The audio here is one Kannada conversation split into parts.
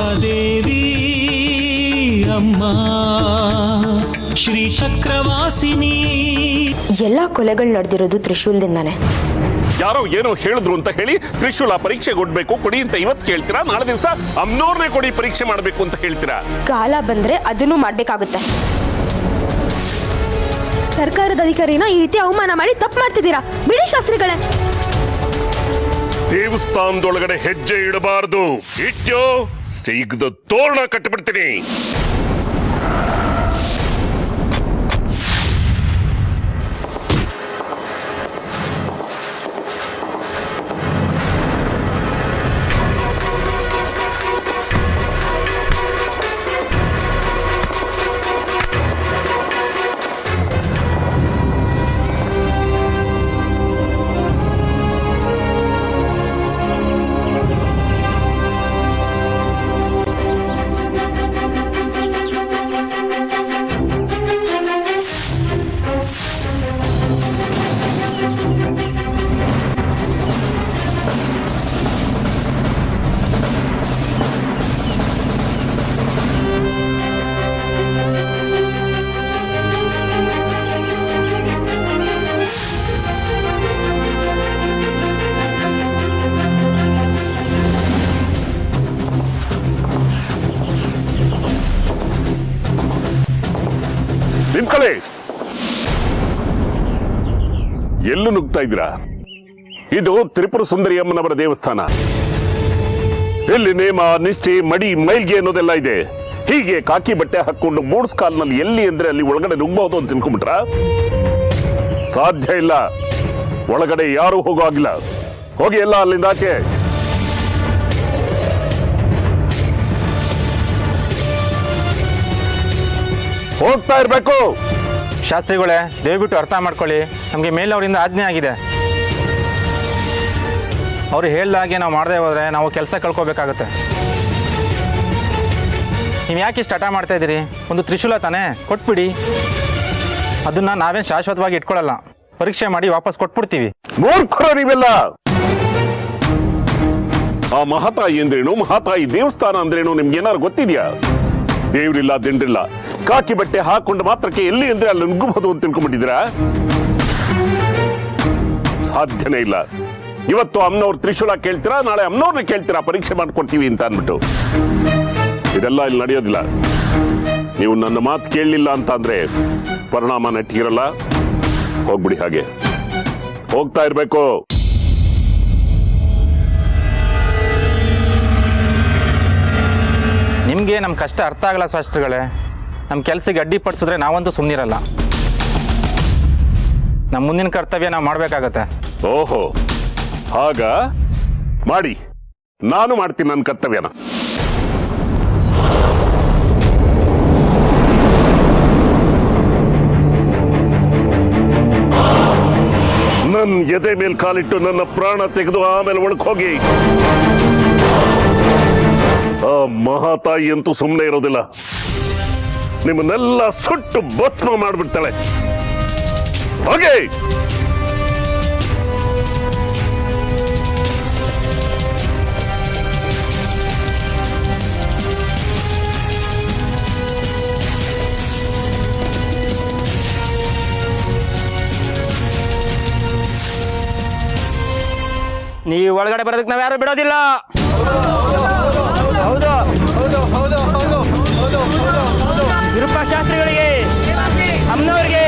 ಮಹಾದೇವಿ ಅಮ್ಮ ಶ್ರೀ ಚಕ್ರವಾಸಿನಿ. ಎಲ್ಲ ಕೊಲೆಗಳು ನಡೆದಿರೋದು ತ್ರಿಶೂಲದಿಂದಾನೆ. ಯಾರೋ ಏನೋ ಹೇಳಿದ್ರು ಅಂತ ಹೇಳಿ ತ್ರಿಶೂಲ ಪರೀಕ್ಷೆ ಕೊಡ್ಬೇಕು ಕೊಡಿ ಅಂತ ಇವತ್ತು ಕೇಳ್ತೀರಾ, ನಾಳೆ ದಿವಸ ಅಮ್ನೋರ್ನೇ ಕೊಡಿ ಪರೀಕ್ಷೆ ಮಾಡಬೇಕು ಅಂತ ಹೇಳ್ತೀರಾ. ಕಾಲ ಬಂದ್ರೆ ಅದನ್ನು ಮಾಡ್ಬೇಕಾಗುತ್ತೆ. ಸರ್ಕಾರದ ಅಧಿಕಾರಿನ ಈ ರೀತಿ ಅವಮಾನ ಮಾಡಿ ತಪ್ಪು ಮಾಡ್ತಿದ್ದೀರಾ. ಬಿಡಿ ಶಾಸ್ತ್ರಿಗಳೇ. ದೇವಸ್ಥಾನದೊಳಗಡೆ ಹೆಜ್ಜೆ ಇಡಬಾರದು. ಇಟ್ಯೋ ಸಿಗದ ತೋರಣ ಕಟ್ಟಿಬಿಡ್ತೀನಿ. ನಿಮ್ಕಳೆ ಎಲ್ಲೂ ನುಗ್ತಾ ಇದ್ದೀರಾ? ಇದು ತ್ರಿಪುರ ಸುಂದರಿ ಅಮ್ಮನವರ ದೇವಸ್ಥಾನ. ಇಲ್ಲಿ ನೇಮ ನಿಷ್ಠೆ ಮಡಿ ಮೈಲ್ಗೆ ಅನ್ನೋದೆಲ್ಲ ಇದೆ. ಹೀಗೆ ಕಾಕಿ ಬಟ್ಟೆ ಹಾಕೊಂಡು ಮೂಡ್ಸ್ ಕಾಲ್ನಲ್ಲಿ ಎಲ್ಲಿ ಅಂದ್ರೆ ಅಲ್ಲಿ ಒಳಗಡೆ ನುಗ್ಗಬಹುದು ಅಂತ ತಿಳ್ಕೊಂಡ್ಬಿಟ್ರ? ಸಾಧ್ಯ ಇಲ್ಲ. ಒಳಗಡೆ ಯಾರು ಹೋಗೋ ಆಗಿಲ್ಲ. ಹೋಗಿ ಎಲ್ಲ ಅಲ್ಲಿಂದ ಆಚೆ. ಹೋಗ್ತಾ ಇರ್ಬೇಕು. ಶಾಸ್ತ್ರಿಗಳೇ, ದಯವಿಟ್ಟು ಅರ್ಥ ಮಾಡ್ಕೊಳ್ಳಿ. ನಮಗೆ ಮೇಲವರಿಂದ ಆಜ್ಞೆ ಆಗಿದೆ. ಅವರು ಹೇಳ್ದಾಗೆ ನಾವು ಮಾಡದೆ ಹೋದ್ರೆ ನಾವು ಕೆಲಸ ಕಳ್ಕೋಬೇಕಾಗುತ್ತೆ. ನೀವು ಯಾಕೆ ಇಷ್ಟು ಹಠ ಮಾಡ್ತಾ ಇದ್ದೀರಿ? ಒಂದು ತ್ರಿಶೂಲ ತಾನೇ, ಕೊಟ್ಬಿಡಿ. ಅದನ್ನ ನಾವೇನು ಶಾಶ್ವತವಾಗಿ ಇಟ್ಕೊಳ್ಳಲ್ಲ. ಪರೀಕ್ಷೆ ಮಾಡಿ ವಾಪಸ್ ಕೊಟ್ಬಿಡ್ತೀವಿ. ಮೂರ್ಖರು ನೀವೆಲ್ಲ. ಆ ಮಹಾತಾಯಿ ಅಂದ್ರೇನು, ಮಹಾತಾಯಿ ದೇವಸ್ಥಾನ ಅಂದ್ರೇನು ನಿಮ್ಗೆ ಏನಾರು ಗೊತ್ತಿದ್ಯಾ? ದೇವ್ರಿಲ್ಲ ದಿಂಡ್ರಿಲ್ಲ. ಕಾಕಿ ಬಟ್ಟೆ ಹಾಕೊಂಡು ಮಾತ್ರಕ್ಕೆ ಎಲ್ಲಿ ಅಂದ್ರೆ ಅಲ್ಲಿ ನುಗ್ಗಬಹುದು ಅಂತ ತಿಳ್ಕೊಂಡ್ಬಿಟ್ಟಿದ್ದೀರಾ? ಸಾಧ್ಯನೇ ಇಲ್ಲ. ಇವತ್ತು ಅಮ್ಮನವ್ರ ತ್ರಿಶೂಲ ಕೇಳ್ತೀರಾ, ನಾಳೆ ಅಮ್ಮನವ್ರನ್ನ ಕೇಳ್ತೀರಾ ಪರೀಕ್ಷೆ ಮಾಡ್ಕೊಡ್ತೀವಿ ಅಂತ ಅಂದ್ಬಿಟ್ಟು. ಇದೆಲ್ಲ ಇಲ್ಲಿ ನಡೆಯೋದಿಲ್ಲ. ನೀವು ನನ್ನ ಮಾತು ಕೇಳಲಿಲ್ಲ ಅಂತ ಅಂದ್ರೆ ಪರಿಣಾಮ ನೆಟ್ಟಿಗಿರಲ್ಲ. ಹೋಗ್ಬಿಡಿ, ಹಾಗೆ ಹೋಗ್ತಾ ಇರ್ಬೇಕು. ನಿಮಗೆ ನಮ್ಮ ಕಷ್ಟ ಅರ್ಥ ಆಗಲ್ಲ ಶಾಸ್ತ್ರಿಗಳೇ. ನಮ್ಮ ಕೆಲಸಕ್ಕೆ ಅಡ್ಡಿಪಡಿಸಿದ್ರೆ ನಾವಂತೂ ಸುಮ್ಮನಿರಲ್ಲ. ನಮ್ಮ ಮುಂದಿನ ಕರ್ತವ್ಯ ನಾವು ಮಾಡಬೇಕಾಗತ್ತೆ. ಓಹೋ, ಹಾಗ ಮಾಡಿ. ನಾನು ಮಾಡ್ತೀನಿ ನನ್ನ ಕರ್ತವ್ಯನ. ನನ್ನ ಎದೆ ಮೇಲೆ ಕಾಲಿಟ್ಟು ನನ್ನ ಪ್ರಾಣ ತೆಗೆದು ಆಮೇಲೆ ಒಳಗೆ ಹೋಗಿ. ಆ ಮಹಾತಾಯಿ ಅಂತೂ ಸುಮ್ಮನೆ ಇರೋದಿಲ್ಲ. ನಿಮ್ಮನ್ನೆಲ್ಲ ಸುಟ್ಟು ಭಸ್ಮ ಮಾಡ್ಬಿಡ್ತಾಳೆ. ಹಾಗೆ ನೀವು ಒಳಗಡೆ ಬರೋದಕ್ಕೆ ನಾವು ಯಾರು ಬಿಡೋದಿಲ್ಲ. ವಿರೂಪಾಕ್ಷಶಾಸ್ತ್ರಿಗಳಿಗೆ, ಅಮ್ಮನವ್ರಿಗೆ,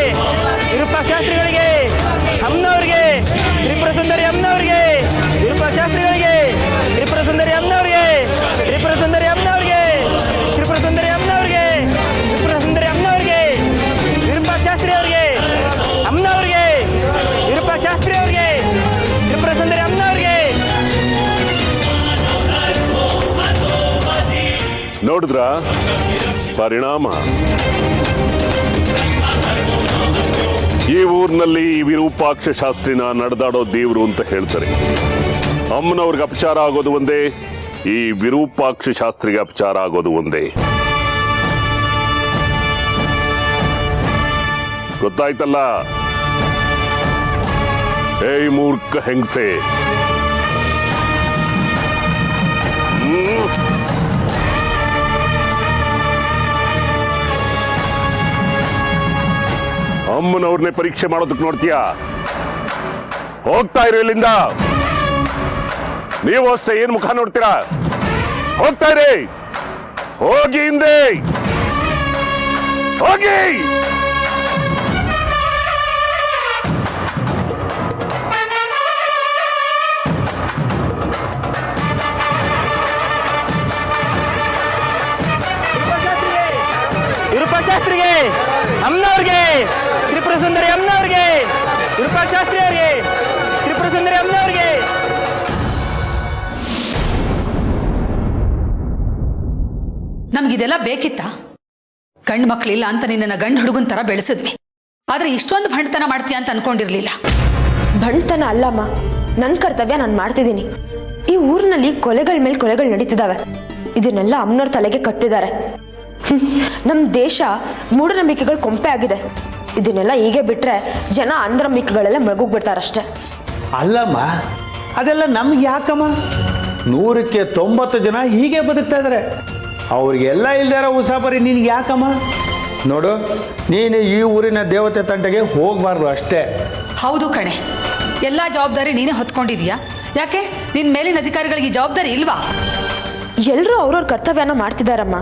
ವಿರೂಪಾಕ್ಷಶಾಸ್ತ್ರಿಗಳಿಗೆ, ಅಮ್ಮನವ್ರಿಗೆ, ತ್ರಿಪುರ ಸುಂದರಿ ಅಮ್ಮನವ್ರಿಗೆ, ವಿರೂಪಾಕ್ಷಶಾಸ್ತ್ರಿಗಳಿಗೆ, ತ್ರಿಪುರ ಸುಂದರಿ ಅಮ್ಮನವ್ರಿಗೆ, ತ್ರಿಪುರ ಸುಂದರಿ ಅಮ್ಮನವ್ರಿಗೆ, ತ್ರಿಪುರ ಸುಂದರಿ ಅಮ್ಮನವ್ರಿಗೆ, ತ್ರಿಪುರ ಸುಂದರಿ ಅಮ್ಮನವ್ರಿಗೆ, ವಿರೂಪಾಕ್ಷಶಾಸ್ತ್ರಿ ಅವ್ರಿಗೆ, ಅಮ್ಮನವ್ರಿಗೆ, ವಿರೂಪಾಕ್ಷಶಾಸ್ತ್ರಿ ಅವ್ರಿಗೆ, ತ್ರಿಪುರ ಸುಂದರಿ ಅಮ್ಮನವ್ರಿಗೆ. ನೋಡಿದ್ರ ಪರಿಣಾಮ? ಈ ಊರಿನಲ್ಲಿ ವಿರೂಪಾಕ್ಷ ಶಾಸ್ತ್ರಿನ ನಡೆದಾಡೋ ದೇವರು ಅಂತ ಹೇಳ್ತಾರೆ. ಅಮ್ಮನವ್ರಿಗೆ ಅಪಚಾರ ಆಗೋದು ಒಂದೇ, ಈ ವಿರೂಪಾಕ್ಷ ಶಾಸ್ತ್ರಿಗೆ ಅಪಚಾರ ಆಗೋದು ಒಂದೇ. ಗೊತ್ತಾಯ್ತಲ್ಲ? ಏಯ್ ಮೂರ್ಖ ಹೆಂಗಸೆ, ಅಮ್ಮನವ್ರನ್ನೇ ಪರೀಕ್ಷೆ ಮಾಡೋದಕ್ಕೆ ನೋಡ್ತೀಯ? ಹೋಗ್ತಾ ಇರೋ ಇಲ್ಲಿಂದ. ನೀವು ಅಷ್ಟೇ ಏನ್ ಮುಖ ನೋಡ್ತೀರಾ? ಹೋಗ್ತಾ ಇರಿ, ಹೋಗಿ ಹಿಂದೆ ಹೋಗಿ. ವಿರೂಪಾಕ್ಷಾಸ್ತ್ರಿಗೆ, ಅಮ್ಮನವ್ರಿಗೆ, ತ್ರಿಪುರ ಸುಂದರಿ ಅಮ್ಮನವ್ರಿಗೆ, ವಿರೂಪಾಕ್ಷಾಸ್ತ್ರಿ ಅವರಿಗೆ, ತ್ರಿಪುರ ಸುಂದರಿ ಅಮ್ಮನವ್ರಿಗೆ. ನಮಗಿದೆಲ್ಲ ಬೇಕಿತ್ತಾ? ಗಂಡು ಮಕ್ಕಳಿಲ್ಲ ಅಂತ ನಿನ್ನ ಗಂಡು ಹುಡುಗನ ಥರ ಬೆಳೆಸಿದ್ವಿ, ಆದರೆ ಇಷ್ಟೊಂದು ಭಂಡತನ ಮಾಡ್ತೀಯ ಅಂತ ಅನ್ಕೊಂಡಿರ್ಲಿಲ್ಲ. ಬಂಟತನ ಅಲ್ಲಮ್ಮ, ನನ್ನ ಕರ್ತವ್ಯ ನಾನು ಮಾಡ್ತಿದ್ದೀನಿ. ಈ ಊರಿನಲ್ಲಿ ಕೊಲೆಗಳ ಮೇಲೆ ಕೊಲೆಗಳು ನಡೀತಿದ್ದಾವೆ. ಇದನ್ನೆಲ್ಲ ಅಮ್ಮನವ್ರ ತಲೆಗೆ ಕಟ್ತಿದ್ದಾರೆ. ನಮ್ಮ ದೇಶ ಮೂಢನಂಬಿಕೆಗಳು ಕೊಂಪೆ ಆಗಿದೆ. ಇದನ್ನೆಲ್ಲ ಹೀಗೆ ಬಿಟ್ರೆ ಜನ ಅಂಧನಂಬಿಕೆಗಳೆಲ್ಲ ಮಲಗೋಗ್ಬಿಡ್ತಾರಷ್ಟೇ. ಅಲ್ಲಮ್ಮ, ಅದೆಲ್ಲ ನಮ್ಗೆ ಯಾಕಮ್ಮ? 100ಕ್ಕೆ 90 ಜನ ಹೀಗೆ ಬದುಕ್ತಾ ಇದ್ದಾರೆ. ಅವ್ರಿಗೆಲ್ಲ ಇಲ್ದಾರ ಉಸಾಬರಿ ನಿನ್ಗೆ ಯಾಕಮ್ಮ? ನೋಡು, ನೀನು ಈ ಊರಿನ ದೇವತೆ ತಂಟೆಗೆ ಹೋಗಬಾರ್ದು ಅಷ್ಟೇ. ಹೌದು ಕಣೆ, ಎಲ್ಲ ಜವಾಬ್ದಾರಿ ನೀನೇ ಹೊತ್ಕೊಂಡಿದೀಯಾ? ಯಾಕೆ ನಿನ್ನ ಮೇಲಿನ ಅಧಿಕಾರಿಗಳಿಗೆ ಈ ಜವಾಬ್ದಾರಿ ಇಲ್ವಾ? ಎಲ್ಲರೂ ಅವ್ರವ್ರ ಕರ್ತವ್ಯನ ಮಾಡ್ತಿದಾರಮ್ಮ.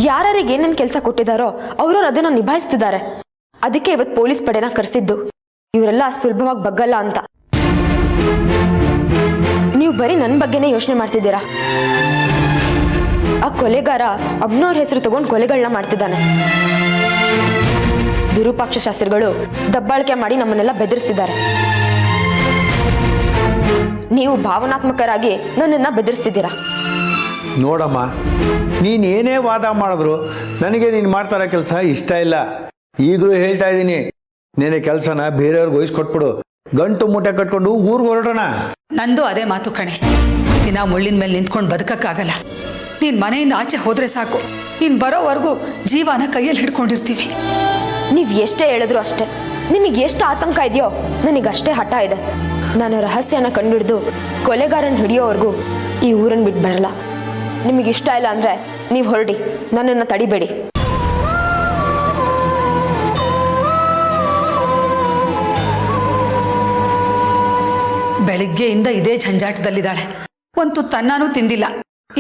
ಯಾರಿಗೆ ಏನೇನು ಕೆಲಸ ಕೊಟ್ಟಿದ್ದಾರೋ ಅವ್ರವ್ರು ಅದನ್ನ ನಿಭಾಯಿಸ್ತಿದ್ದಾರೆ. ಅದಕ್ಕೆ ಇವತ್ತು ಪೊಲೀಸ್ ಪಡೆನ ಕರೆಸಿದ್ದು. ಇವರೆಲ್ಲ ಸುಲಭವಾಗಿ ಬಗ್ಗಲ್ಲ ಅಂತ. ನೀವು ಬರೀ ನನ್ನ ಬಗ್ಗೆನೇ ಯೋಚನೆ ಮಾಡ್ತಿದ್ದೀರಾ. ಆ ಕೊಲೆಗಾರ ಅಮ್ಮನವ್ರ ಹೆಸರು ತಗೊಂಡು ಕೊಲೆಗಳನ್ನ ಮಾಡ್ತಿದ್ದಾನೆ. ವಿರೂಪಾಕ್ಷ ಶಾಸ್ತ್ರಿಗಳು ದಬ್ಬಾಳಿಕೆ ಮಾಡಿ ನಮ್ಮನ್ನೆಲ್ಲ ಬೆದರಿಸಿದ್ದಾರೆ. ನೀವು ಭಾವನಾತ್ಮಕರಾಗಿ ನನ್ನನ್ನ ಬೆದರಿಸ್ತಿದ್ದೀರಾ. ನೋಡಮ್ಮ, ನೀನು ಏನೇ ವಾದ ಮಾಡಿದ್ರು ನನಗೆ ನೀನು ಮಾಡ್ತಾರೋ ಕೆಲಸ ಇಷ್ಟ ಇಲ್ಲ. ಈಗಲೂ ಹೇಳ್ತಾ ಇದ್ದೀನಿ, ನೀನು ಕೆಲಸನ ಬೇರೆಯವ್ರಿಗೆ ವಹಿಸ್ಕೊಟ್ಬಿಡು. ಗಂಟು ಮೂಟೆ ಕಟ್ಕೊಂಡು ಊರಿಗೆ ಹೊರಡೋಣ. ನಂದು ಅದೇ ಮಾತು ಕಣೆ. ದಿನ ಮುಳ್ಳಿನ ಮೇಲೆ ನಿಂತ್ಕೊಂಡು ಬದುಕಕ್ಕಾಗಲ್ಲ. ನೀನು ಮನೆಯಿಂದ ಆಚೆ ಹೋದ್ರೆ ಸಾಕು, ನೀನು ಬರೋವರೆಗೂ ಜೀವನ ಕೈಯಲ್ಲಿ ಹಿಡ್ಕೊಂಡಿರ್ತೀವಿ. ನೀವು ಎಷ್ಟೇ ಹೇಳಿದ್ರು ಅಷ್ಟೇ. ನಿಮಗೆ ಎಷ್ಟು ಆತಂಕ ಇದೆಯೋ ನನಗಷ್ಟೇ ಹಠ ಇದೆ. ನಾನು ರಹಸ್ಯನ ಕಂಡುಹಿಡಿದು ಕೊಲೆಗಾರನ ಹಿಡಿಯೋವರೆಗೂ ಈ ಊರನ್ನು ಬಿಟ್ಟು ಬರಲ್ಲ. ನಿಮಗೆ ಇಷ್ಟ ಇಲ್ಲ ಅಂದರೆ ನೀವು ಹೊರಡಿ, ನನ್ನನ್ನು ತಡಿಬೇಡಿ. ಬೆಳಿಗ್ಗೆಯಿಂದ ಇದೇ ಝಂಜಾಟದಲ್ಲಿದ್ದಾಳೆ. ಒಂದು ತನ್ನಾನೂ ತಿಂದಿಲ್ಲ,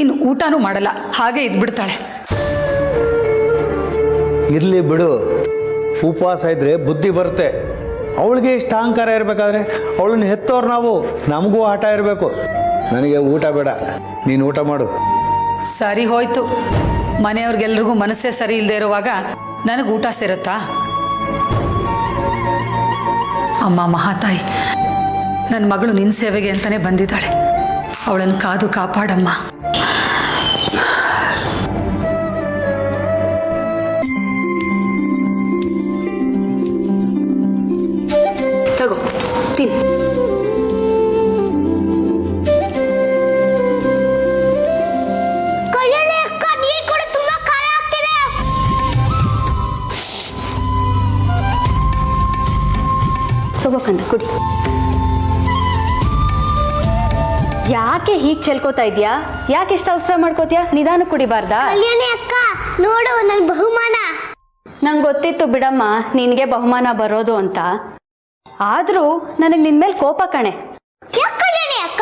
ಇನ್ನು ಊಟನೂ ಮಾಡಲ್ಲ, ಹಾಗೆ ಇದ್ಬಿಡ್ತಾಳೆ. ಇರಲಿ ಬಿಡು, ಉಪವಾಸ ಇದ್ರೆ ಬುದ್ಧಿ ಬರುತ್ತೆ. ಅವಳಿಗೆ ಇಷ್ಟ ಅಹಂಕಾರ ಇರಬೇಕಾದ್ರೆ ಅವಳನ್ನ ಹೆತ್ತೋರು ನಾವು, ನಮಗೂ ಆಟ ಇರಬೇಕು. ನನಗೆ ಊಟ ಬೇಡ, ನೀನು ಊಟ ಮಾಡು. ಸರಿ ಹೋಯ್ತು. ಮನೆಯವ್ರಿಗೆಲ್ರಿಗೂ ಮನಸ್ಸೇ ಸರಿ ಇಲ್ಲದೆ ಇರುವಾಗ ನನಗೆ ಊಟ ಸೇರುತ್ತಾ? ಅಮ್ಮ ಮಹಾತಾಯಿ, ನನ್ನ ಮಗಳು ನಿನ್ನ ಸೇವೆಗೆ ಅಂತಾನೆ ಬಂದಿದ್ದಾಳೆ. ಅವಳನ್ನು ಕಾದು ಕಾಪಾಡಮ್ಮ. ತಗೋ ತಿನ್ನು. ತಗೋಕಂದ ಕುಡಿ. ಯಾಕೆ ಹೀಗೆ ಚೆಲ್ಕೋತಾ ಇದ್ಯಾ? ಯಾಕೆ ಇಷ್ಟ ಅವಸರ ಮಾಡ್ಕೋತೀಯಾ? ನಿಧಾನ ಕುಡಿಬಾರ್ದಾ? ಕಲ್ಯಾಣಿ ಅಕ್ಕ, ನೋಡು ನನ್ನ ಬಹುಮಾನ. ನಂಗೆ ಗೊತ್ತಿತ್ತು ಬಿಡಮ್ಮ ನಿನಗೆ ಬಹುಮಾನ ಬರೋದು ಅಂತ. ಆದರೂ ನನಗೆ ನಿನ್ನ ಮೇಲೆ ಕೋಪ ಕಣೆ. ಯಾಕೆ ಕಲ್ಯಾಣಿ ಅಕ್ಕ?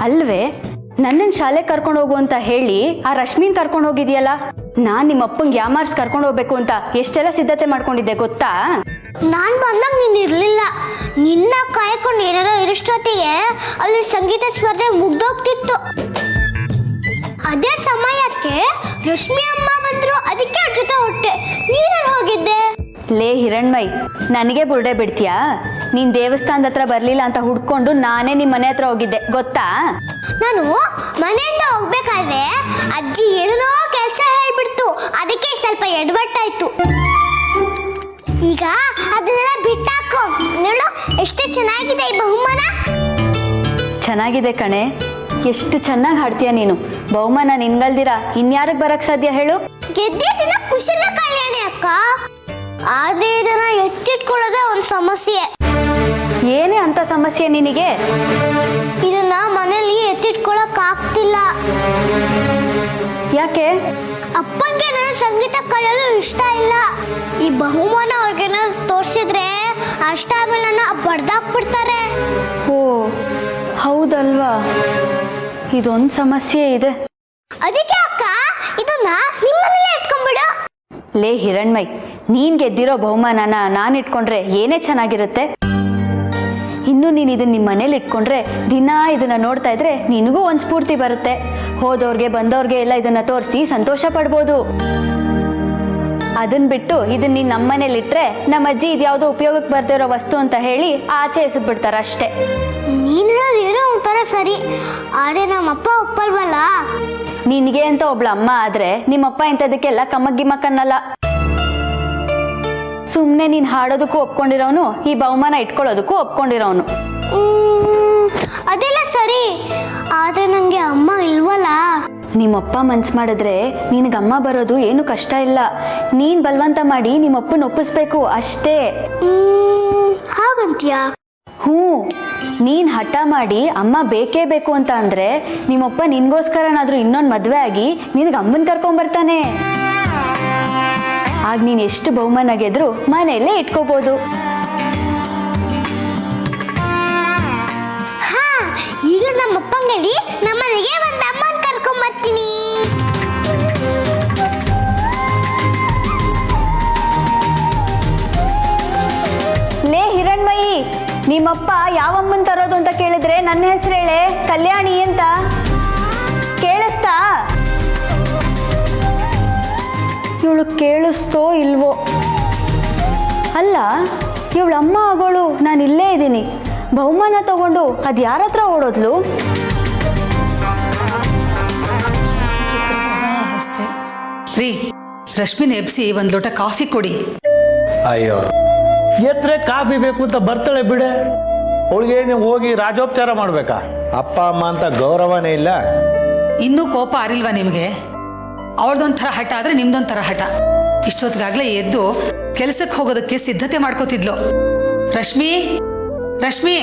ಅಲ್ವೇ, ನನ್ನನ್ನು ಶಾಲೆ ಕರ್ಕೊಂಡು ಹೋಗು ಅಂತ ಹೇಳಿ ಆ ರಶ್ಮಿನ್ ಕರ್ಕೊಂಡು ಹೋಗಿದ್ಯಲ್ಲ. ನಾನು ನಿಮ್ಮ ಅಪ್ಪಂಗೆ ಯಾಮಾರ್ಸ್ ಕರ್ಕೊಂಡು ಹೋಗ್ಬೇಕು ಅಂತ ಎಷ್ಟೆಲ್ಲ ಸಿದ್ಧತೆ ಮಾಡ್ಕೊಂಡಿದ್ದೆ ಗೊತ್ತಾ? ನಾನು ಬಂದಾಗ ನೀನು ಇರಲಿಲ್ಲ. ನಿನ್ನ ಕಾಯ್ಕೊಂಡು ಏನಾರೋ ಇರಷ್ಟೊತ್ತಿಗೆ ಅಲ್ಲಿ ಸಂಗೀತ ಸ್ಪರ್ಧೆ ಮುಗ್ದೋಗ್ತಿತ್ತು. ಅದೇ ಸಮಯಕ್ಕೆ ರಶ್ಮಿ ಅಮ್ಮ ಬಂದ್ರು, ಅದಕ್ಕೆ ಅವ್ರ ಜೊತೆ ಹೊಟ್ಟೆ. ನೀನು ಹೋಗಿದ್ದೆ? ಲೇ ಹಿರಣ್ಮಯ್, ನನಗೆ ಬುರ್ಡೆ ಬಿಡ್ತೀಯಾ? ನೀನ್ ದೇವಸ್ಥಾನದ ಹತ್ರ ಬರ್ಲಿಲ್ಲ ಅಂತ ಹುಡ್ಕೊಂಡು ನಾನೇ ನಿಮ್ಮ ಮನೆ ಹತ್ರ ಹೋಗಿದ್ದೆ ಗೊತ್ತಾ? ನಾನು ಮನೆಯಿಂದ ಹೋಗ್ಬೇಕಾದ್ರೆ ಅಜ್ಜಿ ಏನೋ ಕೆಲಸ ಹೇಳ್ಬಿಡ್ತು, ಅದಕ್ಕೆ ಸ್ವಲ್ಪ ಎಡವಟ್ಟಾಯ್ತು. ಈಗ ಅದನ್ನೆಲ್ಲ ಬಿಟ್ಟಾಕು. ನೋಡು ಎಷ್ಟು ಚೆನ್ನಾಗಿದೆ ಈ ಬಹುಮಾನ. ಚೆನ್ನಾಗಿದೆ ಕಣೆ, ಎಷ್ಟು ಚೆನ್ನಾಗಿ ಹಾಡ್ತೀಯ ನೀನು. ಬಹುಮಾನ ನಿನ್ಗಲ್ದಿರ ಇನ್ಯಾರಿಗೆ ಬರಕ್ ಸಾಧ್ಯ ಹೇಳು? ಗೆದ್ದೆ ದಿನ ಖುಷಿನ ಕಲ್ಯಾಣಿ ಅಕ್ಕ. ಆದ್ರೆ ಇದನ್ನ ಎತ್ತಿಟ್ಕೊಳ್ಳೋದೇ ಒಂದು ಸಮಸ್ಯೆ. ಏನೇ ಅಂತ ಸಮಸ್ಯೆ ನಿನಗೆ? ಇದನ್ನ ಮನೇಲಿ ಎತ್ತಿಟ್ಕೊಳಕ್ ಆಗ್ತಿಲ್ಲ. ಯಾಕೆ? ಅಪ್ಪಂಗೆ ನನಗೆ ಸಂಗೀತ ಕಲಿಯೋದು ಇಷ್ಟ ಇಲ್ಲ. ಈ ಬಹುಮಾನ ಅವ್ರಿಗೇನಾದ್ರು ತೋರಿಸಿದ್ರೆ ಅಷ್ಟ ಆಮೇಲೆ ನನ್ನ ಬಡ್ದಾಕ್ಬಿಡ್ತಾರೆ. ಓ ಹೌದಲ್ವಾ, ಇದೊಂದು ಸಮಸ್ಯೆ ಇದೆ. ಅದಕ್ಕೆ ಅಕ್ಕ ಇದನ್ನ ನಿಮ್ಮನೇಲೆ ಇಟ್ಕೊಂಡ್ಬಿಡು. ಲೇ ಹಿರಣ್ಮಯ್, ನೀನ್ ಗೆದ್ದಿರೋ ಬಹುಮಾನನ ನಾನು ಇಟ್ಕೊಂಡ್ರೆ ಏನೇ ಚೆನ್ನಾಗಿರುತ್ತೆ. ಇನ್ನು ನೀನು ಇದನ್ನ ನಿಮ್ಮ ಮನೇಲಿ ಇಟ್ಕೊಂಡ್ರೆ ದಿನ ಇದನ್ನ ನೋಡ್ತಾ ಇದ್ರೆ ನಿನಗೂ ಒಂದು ಸ್ಫೂರ್ತಿ ಬರುತ್ತೆ. ಹೋದವ್ರಿಗೆ ಬಂದವ್ರಿಗೆ ಎಲ್ಲ ಇದನ್ನ ತೋರಿಸಿ ಸಂತೋಷ ಪಡ್ಬೋದು. ಅದನ್ನ ಬಿಟ್ಟು ಇದನ್ನ ನೀನ್ ನಮ್ಮ ಮನೇಲಿ ಇಟ್ರೆ ನಮ್ಮ ಅಜ್ಜಿ ಇದ್ಯಾವುದೋ ಉಪಯೋಗಕ್ಕೆ ಬರ್ದೇ ಇರೋ ವಸ್ತು ಅಂತ ಹೇಳಿ ಆಚೆ ಎಸೆದ್ಬಿಡ್ತಾರ ಅಷ್ಟೇ. ನೀನ್ ಹೇಳೋದು ಏನೋ ಒಂಥರ ಸರಿ, ಆದ್ರೆ ನಮ್ಮಪ್ಪ ಒಪ್ಪಲ್ವಲ್ಲ. ನಿನಗೆ ಅಂತ ಒಬ್ಳ ಅಮ್ಮ ಆದ್ರೆ ನಿಮ್ಮಪ್ಪ ಇಂಥದಕ್ಕೆಲ್ಲ ಕಮ್ಮಗಿಮ್ಮಕ್ಕನ್ನಲ್ಲ. ಸುಮ್ಮನೆ ನೀನ್ ಹಾಡೋದಕ್ಕೂ ಒಪ್ಕೊಂಡಿರೋನು, ಈ ಬಹುಮಾನ ಇಟ್ಕೊಳ್ಳೋದಕ್ಕೂ ಒಪ್ಕೊಂಡಿರೋನು. ಅದೆಲ್ಲ ಸರಿ, ಆದ್ರೆ ನಂಗೆ ಅಮ್ಮ ಇಲ್ವಲ್ಲ. ನಿಮ್ಮಪ್ಪ ಮನ್ಸು ಮಾಡಿದ್ರೆ ನಿನಗಮ್ಮ ಬರೋದು ಏನು ಕಷ್ಟ ಇಲ್ಲ. ನೀನ್ ಬಲವಂತ ಮಾಡಿ ನಿಮ್ಮಪ್ಪನ ಒಪ್ಪಿಸ್ಬೇಕು ಅಷ್ಟೇ. ಹಾಗಂತ್ಯಾ? ನೀನ್ ಹಠ ಮಾಡಿ ಅಮ್ಮ ಬೇಕೇ ಬೇಕು ಅಂತ ಅಂದ್ರೆ ನಿಮ್ಮಪ್ಪ ನಿನ್ಗೋಸ್ಕರನಾದ್ರೂ ಇನ್ನೊಂದು ಮದ್ವೆ ಆಗಿ ನಿನಗೆ ಅಮ್ಮನ್ ಕರ್ಕೊಂಡ್ಬರ್ತಾನೆ. ಆಗ ನೀನ್ ಎಷ್ಟು ಬಹುಮಾನ ಗೆದ್ರು ಮನೆಯಲ್ಲೇ ಇಟ್ಕೋಬಹುದು. ಈಗ ನಮ್ಮಪ್ಪಂಗಡಿ ನಮ್ಮನೆಗೆ ಒಂದು ಅಮ್ಮನ್ ಕರ್ಕೊಂಡ್ಬರ್ತೀನಿ. ಲೇ ಹಿರಣ್ಮಯಿ, ನಿಮ್ಮಪ್ಪ ಯಾವಮ್ಮನ್ ತರೋದು ಅಂತ ಕೇಳಿದ್ರೆ ನನ್ನ ಹೆಸರು ಹೇಳೆ, ಕಲ್ಯಾಣಿ ಅಂತ. ಕೇಳಿಸ್ತಾ? ಇವಳು ಕೇಳಿಸ್ತೋ ಇಲ್ವೋ? ಅಲ್ಲ, ಇವಳಮ್ಮ ಆಗೋಳು ನಾನು ಇಲ್ಲೇ ಇದ್ದೀನಿ, ಬಹುಮಾನ ತಗೊಂಡು ಅದು ಯಾರ ಹತ್ರ ಓಡೋದ್ಲು? ರೀ, ರಶ್ಮಿನ ಎಬ್ಸಿ ಒಂದು ಲೋಟ ಕಾಫಿ ಕೊಡಿ. ಅಯ್ಯೋ, ಎತ್ರೆ ಕಾಫಿ ಬೇಕು ಅಂತ ಬರ್ತಾಳೆ ಬಿಡೆ. ಅವಳಿಗೇನು ಹೋಗಿ ರಾಜೋಪಚಾರ ಮಾಡ್ಬೇಕಾ? ಅಪ್ಪ ಅಮ್ಮ ಅಂತ ಗೌರವನೇ ಇಲ್ಲ. ಇನ್ನೂ ಕೋಪ ಆರಿಲ್ವಾ ನಿಮಗೆ? ಅವಳದೊಂಥರ ಹಠ ಆದ್ರೆ ನಿಮ್ದೊಂಥರ ಹಠ. ಇಷ್ಟೊತ್ತಿಗಾಗ್ಲೇ ಎದ್ದು ಕೆಲಸಕ್ಕೆ ಹೋಗೋದಕ್ಕೆ ಸಿದ್ಧತೆ ಮಾಡ್ಕೋತಿದ್ಲು. ರಶ್ಮಿ, ರಶ್ಮಿ,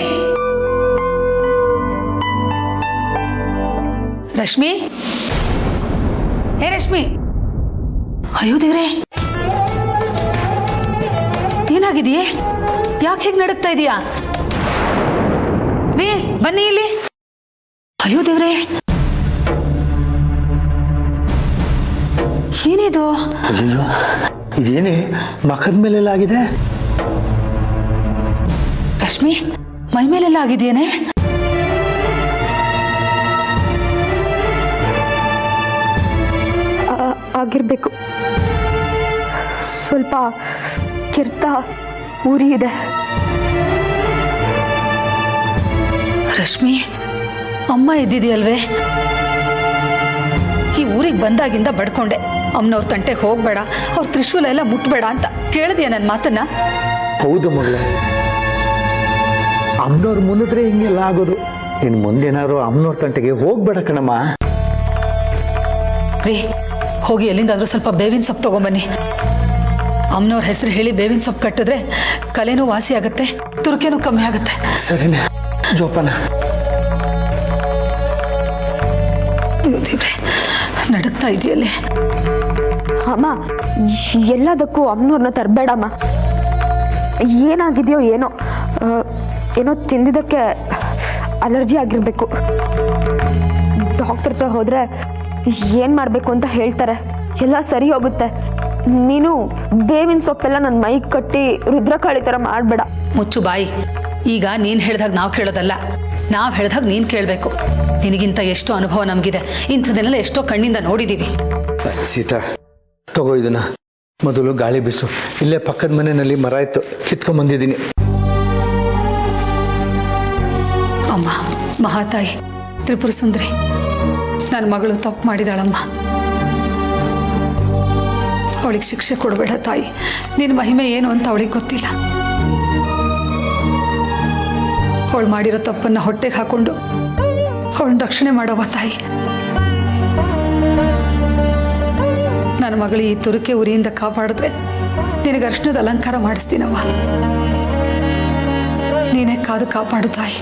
ರಶ್ಮಿ, ಏ ರಶ್ಮಿ! ಅಯ್ಯೋ ದೇವ್ರೆ, ಏನಾಗಿದೆಯೇ? ಯಾಕೆ ಹೇಗೆ ನಡುಕ್ತಾ ಇದೀಯಾ? ರೀ, ಬನ್ನಿ ಇಲ್ಲಿ. ಅಯ್ಯೋ ದೇವ್ರೆ, ಏನಿದು? ಅಯ್ಯೋ, ಇದೇನೇ ಮಖದ ಮೇಲೆಲ್ಲ ಆಗಿದೆ? ರಶ್ಮಿ, ಮೈ ಮೇಲೆಲ್ಲ ಆಗಿದೆಯೇನೆ? ಆಗಿರ್ಬೇಕು. ಸ್ವಲ್ಪ ಕೆರ್ತ ಉರಿ ಇದೆ. ರಶ್ಮಿ, ಅಮ್ಮ ಇದ್ದಿದೆಯಲ್ವೇ? ಈ ಊರಿಗೆ ಬಂದಾಗಿಂದ ಬಡ್ಕೊಂಡೆ, ಅಮ್ಮನವ್ರ ತಂಟೆಗೆ ಹೋಗ್ಬೇಡ, ಅವ್ರ ತ್ರಿಶೂಲ ಎಲ್ಲ ಮುಟ್ಬೇಡ ಅಂತ. ಕೇಳಿದ್ಯಾ ನನ್ನ ಮಾತನ್ನ? ಹೌದು ಮಗಳೇ, ಅಮ್ಮನವ್ರು ಮುನ್ನಿದ್ರೆ ಹಿಂಗೆಲ್ಲ ಆಗೋದು. ಇನ್ನು ಮುಂದೇನಾದ್ರು ಅಮ್ಮನವ್ರ ತಂಟೆಗೆ ಹೋಗ್ಬೇಡ ಕಣಮ್ಮ. ರೀ, ಹೋಗಿ ಎಲ್ಲಿಂದಾದ್ರೂ ಸ್ವಲ್ಪ ಬೇವಿನ ಸೊಪ್ಪು ತಗೊಂಬನ್ನಿ. ಅಮ್ಮನವ್ರ ಹೆಸರು ಹೇಳಿ ಬೇವಿನ ಸೊಪ್ಪು ಕಟ್ಟಿದ್ರೆ ಕಲೆನೂ ವಾಸಿ ಆಗುತ್ತೆ, ತುರ್ಕೆನೂ ಕಮ್ಮಿ ಆಗುತ್ತೆ. ಸರಿನೇ ಜೋಪಾನ. ದೇವ್ರೆ, ನಡುಕ್ತಾ ಇದೆಯಲ್ಲೇ. ಅಮ್ಮ, ಎಲ್ಲದಕ್ಕೂ ಅಮ್ಮನವ್ರನ್ನ ತರಬೇಡಮ್ಮ. ಏನಾಗಿದೆಯೋ ಏನೋ, ಏನೋ ತಿಂದಿದ್ದಕ್ಕೆ ಅಲರ್ಜಿ ಆಗಿರ್ಬೇಕು. ಡಾಕ್ಟರ್ ಹತ್ರ ಹೋದ್ರೆ ಏನು ಮಾಡಬೇಕು ಅಂತ ಹೇಳ್ತಾರೆ, ಎಲ್ಲ ಸರಿ ಹೋಗುತ್ತೆ. ನೀನು ಬೇವಿನ ಸೊಪ್ಪೆಲ್ಲ ನನ್ನ ಮೈಗೆ ಕಟ್ಟಿ ರುದ್ರಕಾಳಿ ಥರ ಮಾಡಬೇಡ. ಮುಚ್ಚು ಬಾಯಿ. ಈಗ ನೀನು ಹೇಳ್ದಾಗ ನಾವು ಕೇಳೋದಲ್ಲ, ನಾವು ಹೇಳ್ದಾಗ ನೀನು ಕೇಳಬೇಕು. ನಿನಗಿಂತ ಎಷ್ಟೋ ಅನುಭವ ನಮಗಿದೆ, ಇಂಥದನ್ನೆಲ್ಲ ಎಷ್ಟೋ ಕಣ್ಣಿಂದ ನೋಡಿದ್ದೀವಿ. ಸೀತಾ, ತಗೋ ಇದನ್ನ. ಮೊದಲು ಗಾಳಿ ಬಿಸು. ಇಲ್ಲೇ ಪಕ್ಕದ ಮನೆಯಲ್ಲಿ ಮರ ಇತ್ತು, ಕಿತ್ಕೊಂಡ್ಬಂದಿದ್ದೀನಿ. ಅಮ್ಮ, ಮಹಾತಾಯಿ ತ್ರಿಪುರ ಸುಂದರಿ, ನನ್ನ ಮಗಳು ತಪ್ಪು ಮಾಡಿದಾಳಮ್ಮ. ಅವಳಿಗೆ ಶಿಕ್ಷೆ ಕೊಡಬೇಡ ತಾಯಿ. ನಿನ್ನ ಮಹಿಮೆ ಏನು ಅಂತ ಅವಳಿಗೆ ಗೊತ್ತಿಲ್ಲ. ಅವಳು ಮಾಡಿರೋ ತಪ್ಪನ್ನು ಹೊಟ್ಟೆಗೆ ಹಾಕೊಂಡು ಅವಳನ್ನ ರಕ್ಷಣೆ ಮಾಡವ ತಾಯಿ. ನನ್ನ ಮಗಳು ಈ ತುರುಕೆ ಉರಿಯಿಂದ ಕಾಪಾಡಿದ್ರೆ ನಿನಗೆ ಅರ್ಶನದ ಅಲಂಕಾರ ಮಾಡಿಸ್ತೀನವ್ವ. ನೀನೇ ಕಾದು ಕಾಪಾಡು ತಾಯಿ,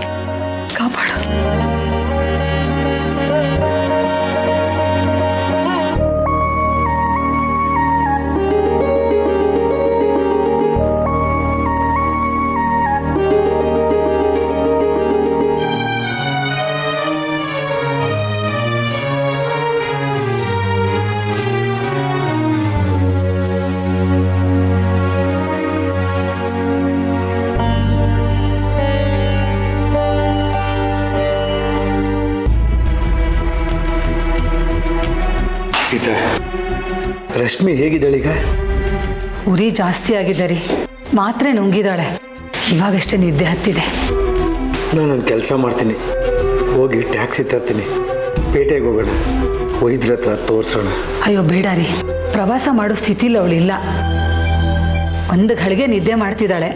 ಕಾಪಾಡು. ಸೀತಾ, ರಶ್ಮಿ ಹೇಗಿದ್ದಾಳೆ ಈಗ? ಉರಿ ಜಾಸ್ತಿ ಆಗಿದೆ ರೀ, ಮಾತ್ರೆ ನುಂಗಿದಾಳೆ. ಇವಾಗಷ್ಟೇ ನಿದ್ದೆ ಹತ್ತಿದೆ. ನಾನೊಂದು ಕೆಲಸ ಮಾಡ್ತೀನಿ, ಹೋಗಿ ಟ್ಯಾಕ್ಸಿ ತರ್ತೀನಿ, ಪೇಟೆಗೆ ಹೋಗೋಣ, ವೈದ್ಯರ ಹತ್ರ ತೋರಿಸೋಣ. ಅಯ್ಯೋ ಬೇಡ ರೀ, ಪ್ರವಾಸ ಮಾಡೋ ಸ್ಥಿತಿಲಿ ಅವಳಿಲ್ಲ. ಒಂದು ಘಳಿಗೆ ನಿದ್ದೆ ಮಾಡ್ತಿದ್ದಾಳೆ,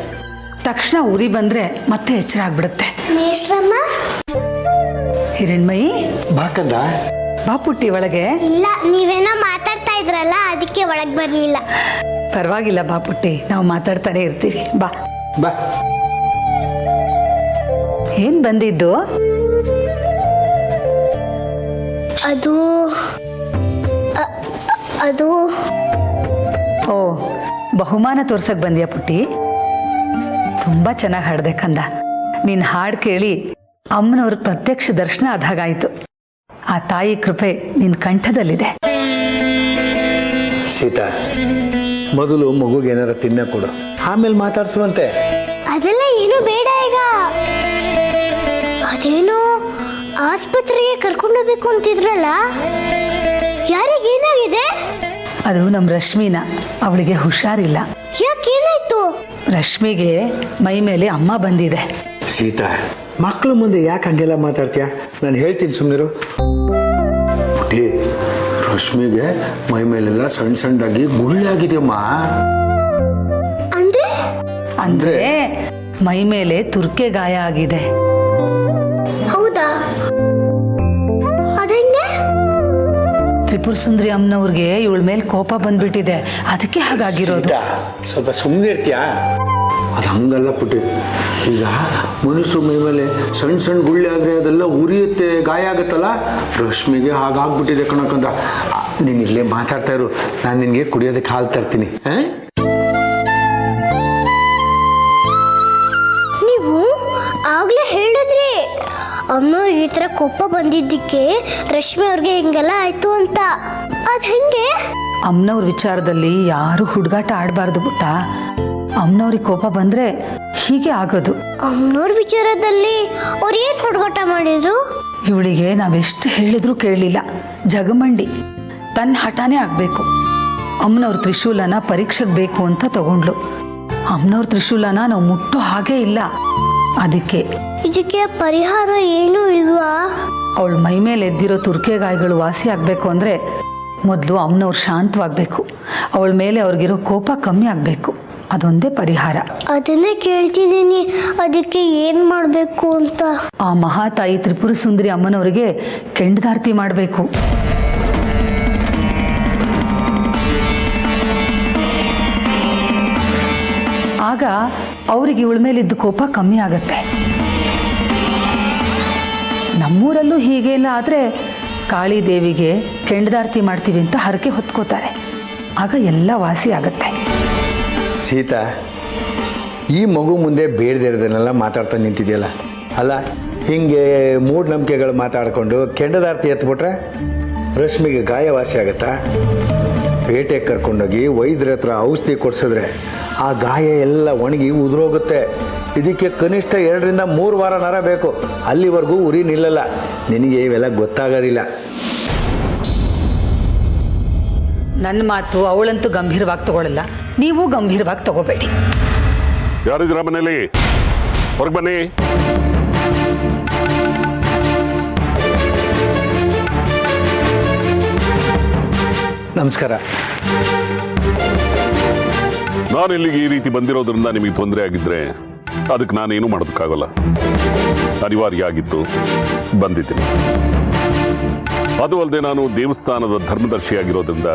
ತಕ್ಷಣ ಉರಿ ಬಂದ್ರೆ ಮತ್ತೆ ಎಚ್ಚರ ಆಗ್ಬಿಡುತ್ತೆ. ಮೇಷ್ಟ್ರಮ್ಮ, ಹಿರಣ್ಮಯಿ ಬಾಕಂದ ಬಾ ಪುಟ್ಟಿ ಒಳಗೆ. ಇಲ್ಲ, ನೀವೇನೋ ಮಾತಾಡ್ತಾ ಇದ್ರಲ್ಲ, ಅದಕ್ಕೆ ಒಳಗೆ ಬರಲಿಲ್ಲ. ಪರವಾಗಿಲ್ಲ ಬಾ ಪುಟ್ಟಿ, ನಾವು ಮಾತಾಡ್ತಾನೆ ಇರ್ತೀವಿ. ಬಾ ಬಾ. ಏನ್ ಬಂದಿದ್ದು? ಅದು ಅದು ಓ, ಬಹುಮಾನ ತೋರ್ಸಕ್ ಬಂದ್ಯಾ ಪುಟ್ಟಿ? ತುಂಬಾ ಚೆನ್ನಾಗಿ ಹಾಡ್ದೆ ಕಂದ. ನಿನ್ ಹಾಡು ಕೇಳಿ ಅಮ್ಮನವ್ರ ಪ್ರತ್ಯಕ್ಷ ದರ್ಶನ ಆದಾಗಾಯ್ತು. ಆ ತಾಯಿ ಕೃಪೆ ನಿನ್ ಕಂಠದಲ್ಲಿದೆ. ಸೀತಾ, ಮೊದಲು ಮಗುಗೆ ಏನಾರ ತಿನ್ನ ಕೊಡು, ಆಮೇಲೆ ಮಾತಾಡ್ಸುವಂತೆ. ಅದೆಲ್ಲ ಏನು ಬೇಡ ಈಗ. ಅದೇನೋ ಆಸ್ಪತ್ರೆಗೆ ಕರ್ಕೊಂಡೋಗ್ಬೇಕು ಅಂತಿದ್ರಲ್ಲ, ಯಾರಿಗೇನಾಗಿದೆ? ಅದು ನಮ್ಮ ರಶ್ಮಿನ, ಅವಳಿಗೆ ಹುಷಾರಿಲ್ಲ. ಯಾಕೇನಾಯ್ತು? ರಶ್ಮಿಗೆ ಮೈ ಮೇಲೆ ಅಮ್ಮ ಬಂದಿದೆ. ಸೀತಾ, ಮಕ್ಕಳು ಮುಂದೆ ಯಾಕೆ ಹಂಗೆಲ್ಲ ಮಾತಾಡ್ತೀಯ? ನಾನು ಹೇಳ್ತೀನಿ, ಸುಮ್ಮನಿರು. ಪುಟ್ಟಿ, ರಶ್ಮಿಗೆ ಮೈ ಮೇಲೆಲ್ಲ ಸಣ್ಣ ಸಣ್ಣದಾಗಿ ಗುಳ್ಳೆ ಆಗಿದೆಯಮ್ಮ. ಅಂದ್ರೆ ಅಂದ್ರೆ ಮೈ ಮೇಲೆ ತುರ್ಕೆ ಗಾಯ ಆಗಿದೆ. ಹೌದಾ? ಅದಂಗೆ? ತ್ರಿಪುರ ಸುಂದರಿ ಅಮ್ಮನವ್ರಿಗೆ ಇವಳ ಮೇಲೆ ಕೋಪ ಬಂದ್ಬಿಟ್ಟಿದೆ, ಅದಕ್ಕೆ ಹಾಗಾಗಿರೋದು. ಸೀತಾ, ಸ್ವಲ್ಪ ಸುಮ್ಮನೆ ಇರ್ತೀಯಾ? ಅದು ಹಂಗಲ್ಲ ಪುಟ್ಟಿ. ಈಗ ಮನುಷ್ಯರು ಮೈ ಮೇಲೆ ಸಣ್ಣ ಸಣ್ಣ ಗುಳ್ಳೆ ಆದರೆ ಅದೆಲ್ಲ ಉರಿಯುತ್ತೆ, ಗಾಯ ಆಗುತ್ತಲ್ಲ. ರಶ್ಮಿಗೆ ಹಾಗಾಗ್ಬಿಟ್ಟಿದೆ ಕಣಕಂದ. ನೀನು ಇಲ್ಲೇ ಮಾತಾಡ್ತಾ ಇರು, ನಾನು ನಿನಗೆ ಕುಡಿಯೋದಕ್ಕೆ ಹಾಲು ತರ್ತೀನಿ. ನೀವು ಆಗ್ಲೇ ಹೇಳಿದ್ರಿ ಅಮ್ಮ ಈ ಥರ ಕೋಪ ಬಂದಿದ್ದಕ್ಕೆ ರಶ್ಮಿ ಅವ್ರಿಗೆ ಹಿಂಗೆಲ್ಲ ಆಯ್ತು ಅಂತ. ಅದು ಹೆಂಗೆ? ಅಮ್ಮನವ್ರ ವಿಚಾರದಲ್ಲಿ ಯಾರು ಹುಡುಗಾಟ ಆಡಬಾರ್ದು ಪುಟ್ಟ. ಅಮ್ಮನವ್ರಿಗೆ ಕೋಪ ಬಂದ್ರೆ ಹೀಗೆ ಆಗೋದು. ಅಮ್ಮನವ್ರ ವಿಚಾರದಲ್ಲಿ ಅವ್ರು ಏನು ಹುಡುಗಾಟ ಮಾಡಿದ್ರು? ಇವಳಿಗೆ ನಾವೆಷ್ಟು ಹೇಳಿದ್ರು ಕೇಳಲಿಲ್ಲ, ಜಗಮಂಡಿ. ತನ್ನ ಹಠಾನೇ ಆಗಬೇಕು. ಅಮ್ಮನವ್ರ ತ್ರಿಶೂಲನ ಪರೀಕ್ಷೆಗೆ ಬೇಕು ಅಂತ ತಗೊಂಡ್ಲು. ಅಮ್ಮನವ್ರ ತ್ರಿಶೂಲನ ನಾವು ಮುಟ್ಟೋ ಹಾಗೆ ಇಲ್ಲ. ಅದಕ್ಕೆ ಇದಕ್ಕೆ ಪರಿಹಾರ ಏನೂ ಇಲ್ವಾ? ಅವಳ ಮೈ ಮೇಲೆ ಎದ್ದಿರೋ ತುರ್ಕೆ ಗಾಯಗಳು ವಾಸಿ ಆಗಬೇಕು ಅಂದರೆ ಮೊದಲು ಅಮ್ಮನವ್ರು ಶಾಂತವಾಗಬೇಕು. ಅವಳ ಮೇಲೆ ಅವ್ರಿಗಿರೋ ಕೋಪ ಕಮ್ಮಿ ಆಗಬೇಕು. ಅದೊಂದೇ ಪರಿಹಾರ. ಅದನ್ನೇ ಕೇಳ್ತಿದ್ದೀನಿ, ಅದಕ್ಕೆ ಏನು ಮಾಡಬೇಕು ಅಂತ. ಆ ಮಹಾತಾಯಿ ತ್ರಿಪುರ ಸುಂದರಿ ಅಮ್ಮನವರಿಗೆ ಕೆಂಡದಾರ್ತಿ ಮಾಡಬೇಕು. ಆಗ ಅವ್ರಿಗೆ ಇವಳ ಮೇಲಿದ್ದ ಕೋಪ ಕಮ್ಮಿ ಆಗತ್ತೆ. ನಮ್ಮೂರಲ್ಲೂ ಹೀಗೆಲ್ಲ ಆದರೆ ಕಾಳಿ ದೇವಿಗೆ ಕೆಂಡದಾರ್ತಿ ಮಾಡ್ತೀವಿ ಅಂತ ಹರಕೆ ಹೊತ್ಕೋತಾರೆ. ಆಗ ಎಲ್ಲ ವಾಸಿ ಆಗತ್ತೆ. ಸೀತಾ, ಈ ಮಗು ಮುಂದೆ ಬೇಡದಿರೋದನ್ನೆಲ್ಲ ಮಾತಾಡ್ತಾ ನಿಂತಿದೆಯಲ್ಲ. ಅಲ್ಲ, ಹಿಂಗೆ ಮೂಢನಂಬಿಕೆಗಳು ಮಾತಾಡಿಕೊಂಡು ಕೆಂಡದಾರ್ತಿ ಎತ್ಬಿಟ್ರೆ ರಶ್ಮಿಗೆ ಗಾಯ ವಾಸಿ ಆಗುತ್ತಾ? ಪೇಟೆಗೆ ಕರ್ಕೊಂಡೋಗಿ ವೈದ್ಯರ ಹತ್ರ ಔಷಧಿ ಕೊಡಿಸಿದ್ರೆ ಆ ಗಾಯ ಎಲ್ಲ ಒಣಗಿ ಉದುರೋಗುತ್ತೆ. ಇದಕ್ಕೆ ಕನಿಷ್ಠ 2 ರಿಂದ 3 ವಾರ ನರ ಬೇಕು. ಅಲ್ಲಿವರೆಗೂ ಉರಿ ನಿಲ್ಲಲ್ಲ. ನಿನಗೆ ಇವೆಲ್ಲ ಗೊತ್ತಾಗೋದಿಲ್ಲ. ನನ್ನ ಮಾತು ಅವಳಂತೂ ಗಂಭೀರವಾಗಿ ತಗೊಳ್ಳಲ್ಲ, ನೀವು ಗಂಭೀರವಾಗಿ ತಗೋಬೇಡಿ. ಯಾರಿದ್ರ ಮನೇಲಿ? ಹೊರಗೆ ಬನ್ನಿ. ನಮಸ್ಕಾರ. ನಾನು ಇಲ್ಲಿಗೆ ಈ ರೀತಿ ಬಂದಿರೋದ್ರಿಂದ ನಿಮಗೆ ತೊಂದರೆ ಆಗಿದ್ರೆ ಅದಕ್ಕೆ ನಾನೇನು ಮಾಡೋದಕ್ಕಾಗಲ್ಲ. ಅನಿವಾರ್ಯ ಆಗಿತ್ತು, ಬಂದಿದ್ದೀನಿ. ಅದು ಅಲ್ಲದೆ ನಾನು ದೇವಸ್ಥಾನದ ಧರ್ಮದರ್ಶಿಯಾಗಿರೋದ್ರಿಂದ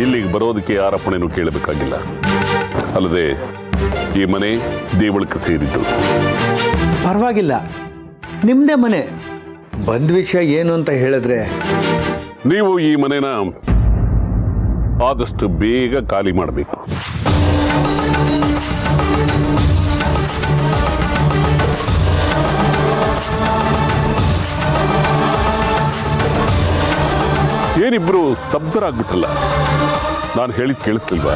ಇಲ್ಲಿಗೆ ಬರೋದಕ್ಕೆ ಯಾರ ಅಪ್ಪಣೆನೂ ಕೇಳಬೇಕಾಗಿಲ್ಲ. ಅಲ್ಲದೆ ಈ ಮನೆ ದೇವಳಕ್ಕೆ ಸೇರಿದ್ದು. ಪರವಾಗಿಲ್ಲ, ನಿಮ್ಮದೇ ಮನೆ. ಬಂದ ವಿಷಯ ಏನು ಅಂತ ಹೇಳಿದ್ರೆ, ನೀವು ಈ ಮನೆನ ಆದಷ್ಟು ಬೇಗ ಖಾಲಿ ಮಾಡಬೇಕು. ಏನಿಬ್ರು ಸ್ತಬ್ಧರಾಗ್ಬಿಟ್ರಲ್ಲ, ನಾನು ಹೇಳಿದ್ ಕೇಳಿಸ್ಲಿಲ್ವಾ?